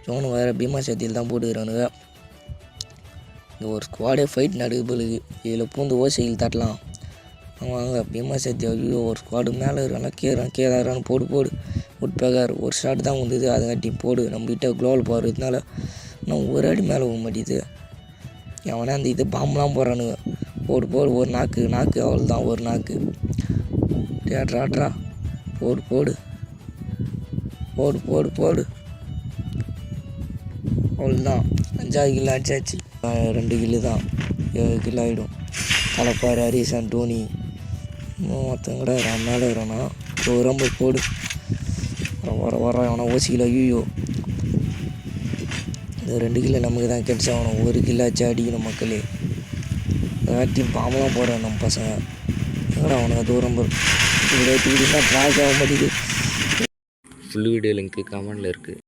Zone வேறு பீமா சத்தியில் தான் போட்டுக்கிறானுங்க. இந்த ஒரு ஸ்குவாடே ஃபைட் நடக்குது பொழுது. இதில் பூந்து ஓசையில் தட்டலாம். வாங்க பீமா சத்தி ஐயோ ஒரு ஸ்குவாடு மேலே இருக்கிறானா கேதாரான்னு போடு உட்பேகார் ஒரு ஷாட் தான் வந்தது. அதுங்காட்டி போடு நம்மகிட்ட குளோவல் போகிறதுனால இன்னும் ஒரு அடி மேலே போக மாட்டேது. எவனே அந்த இது பாம்பெலாம் போடுறானுங்க. போடு ஒரு நாக்கு அவள் தான் ஒரு நாக்கு. ஆட்ரா போடு அவள் தான் 5வது கிலோ அடிச்சாச்சு. 2 கிலோ தான் 7 கிலோ ஆகிடும். தலைப்பாரு ஹரிஸ் டோனி மொத்தம் கூட மேலே இருக்கிறானா ரொம்ப போடு வர அவனை ஓசிக்கல. ஐயோ இந்த 2 கிலோ நமக்கு தான் கிடைச்சாகணும். 1 கிலோ ஆச்சு அடிக்கணும் மக்களே. எல்லாத்தையும் பாம்பெலாம் போடுறான் நம்ம பசங்க. எங்கடா அவனுக்கு தூரம் தூக்கினா ட்ராக் ஆக மாட்டேங்குது. ஃபுல் வீடியோ லிங்க்கு கமெண்டில் இருக்குது.